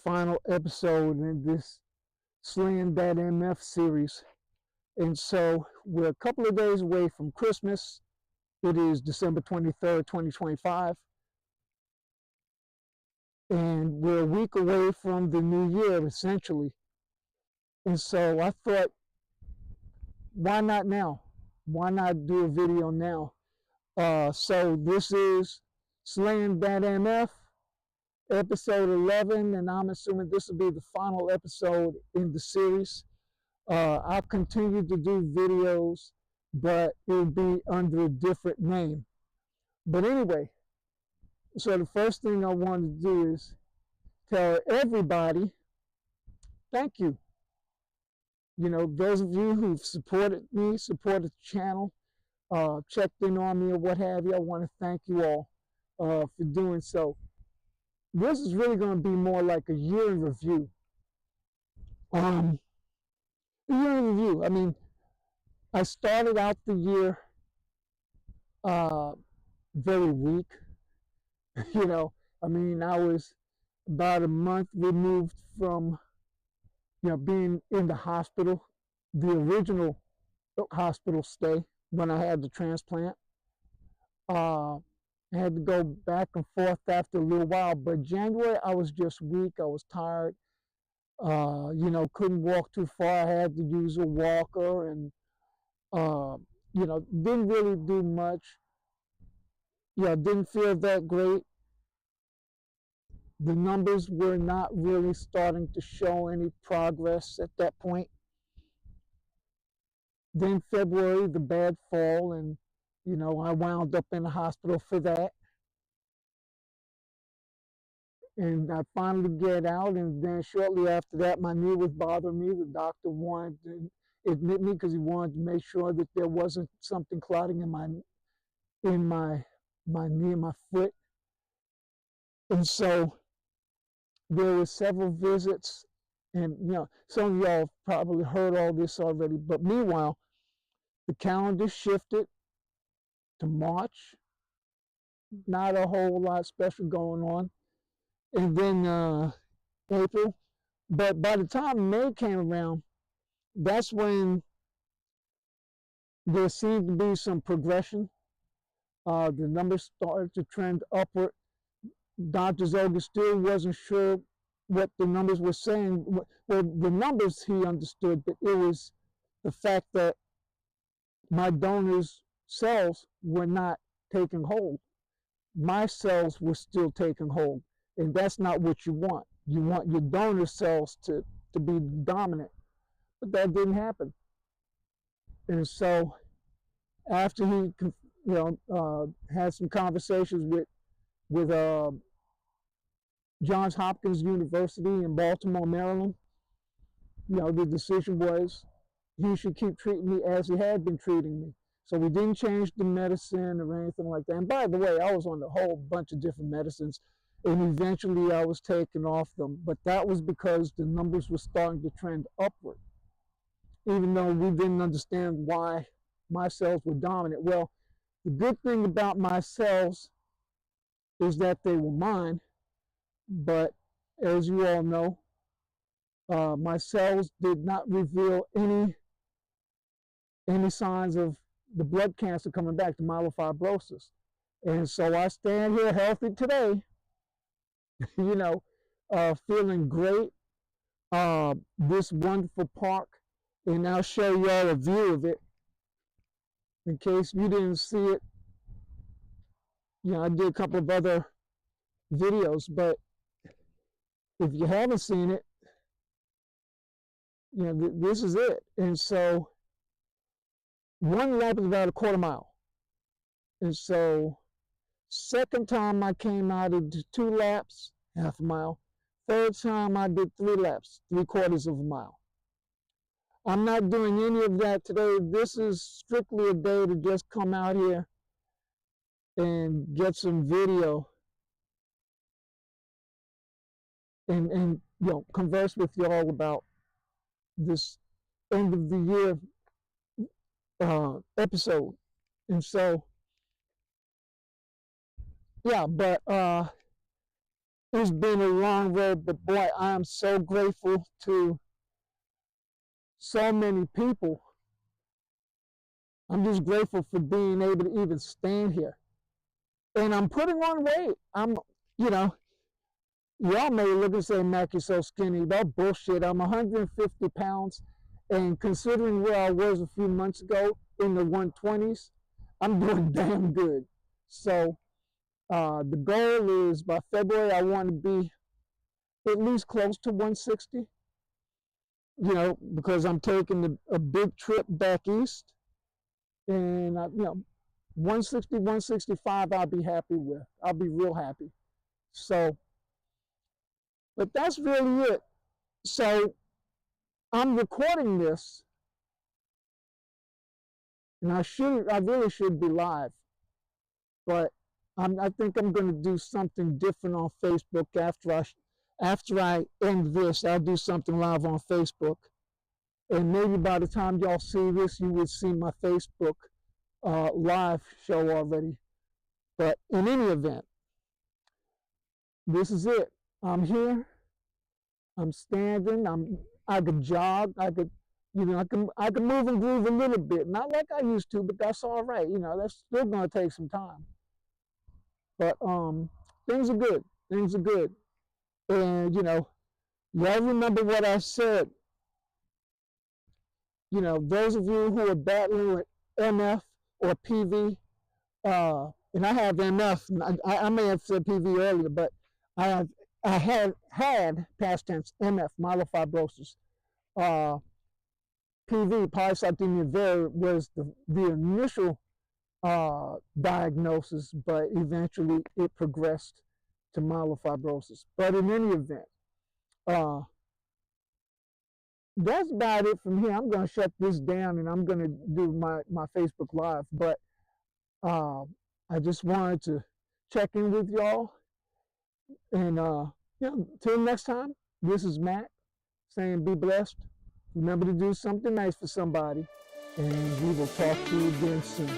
final episode in this Slayin that MF series. And so we're a couple of days away from Christmas. It is December 23rd, 2025. And we're a week away from the new year, essentially. And so I thought, why not now? Why not do a video now? So this is Slayin that MF, episode 11, and I'm assuming this will be the final episode in the series. I'll continue to do videos, but it'll be under a different name. But anyway, so the first thing I want to do is tell everybody, thank you. You know, those of you who've supported me, supported the channel, checked in on me or what have you, I want to thank you all for doing so. This is really going to be more like a year in review. A year in review. I mean, I started out the year very weak. You know, I mean, I was about a month removed from, being in the hospital, the original hospital stay when I had the transplant. I had to go back and forth after a little while, but January I was just weak. I was tired. Couldn't walk too far. I had to use a walker and, didn't really do much. Didn't feel that great. The numbers were not really starting to show any progress at that point. Then February, the bad fall, and, I wound up in the hospital for that. And I finally get out, and then shortly after that, my knee was bothering me. The doctor wanted to admit me because he wanted to make sure that there wasn't something clotting in my knee, my foot. And so there were several visits, and some of y'all probably heard all this already. But meanwhile, the calendar shifted to March. Not a whole lot special going on. And then April. But by the time May came around, that's when there seemed to be some progression. The numbers started to trend upward. Dr. Zoga still wasn't sure what the numbers were saying. Well, the numbers he understood, but it was the fact that my donor's cells were not taking hold. My cells were still taking hold. And that's not what you want. You want your donor cells to be dominant. But that didn't happen. And so after he had some conversations with Johns Hopkins University in Baltimore, Maryland, the decision was he should keep treating me as he had been treating me. So we didn't change the medicine or anything like that. And by the way, I was on a whole bunch of different medicines, and eventually I was taken off them. But that was because the numbers were starting to trend upward, even though we didn't understand why my cells were dominant. Well, the good thing about my cells is that they were mine, but as you all know, my cells did not reveal any signs of the blood cancer coming back, to myelofibrosis. And so I stand here healthy today, feeling great. This wonderful park, and I'll show y'all a view of it in case you didn't see it. I did a couple of other videos, but if you haven't seen it, this is it. And so one lap is about a quarter mile. And so second time I came out, I did 2 laps, half a mile. Third time I did 3 laps, 3/4 of a mile. I'm not doing any of that today. This is strictly a day to just come out here and get some video and converse with y'all about this end of the year episode. And so but It's been a long road, but boy, I am so grateful to so many people. I'm just grateful for being able to even stand here. And I'm putting on weight. You know, y'all may look and say, Mac, you're so skinny. That bullshit. I'm 150 pounds. And considering where I was a few months ago in the 120s, I'm doing damn good. So the goal is by February, I want to be at least close to 160, because I'm taking a big trip back east. And, 160, 165, I'll be happy with. I'll be real happy. So, but that's really it. So I'm recording this, and I really should be live, but I think I'm going to do something different on Facebook after I end this. I'll do something live on Facebook, and maybe by the time y'all see this, you will see my Facebook live show already. But in any event, this is it. I'm here. I'm standing. I could jog. I could move and groove a little bit. Not like I used to, but that's all right. That's still gonna take some time. But things are good. Things are good. And y'all remember what I said. Those of you who are battling with MF or PV, and I have MF. I may have said PV earlier, but I had past tense MF, myelofibrosis. PV, polycythemia vera, was the initial diagnosis, but eventually it progressed to myelofibrosis. But in any event, that's about it from here. I'm going to shut this down and I'm going to do my Facebook Live. But I just wanted to check in with y'all. And till next time, this is Matt saying be blessed. Remember to do something nice for somebody. And we will talk to you again soon.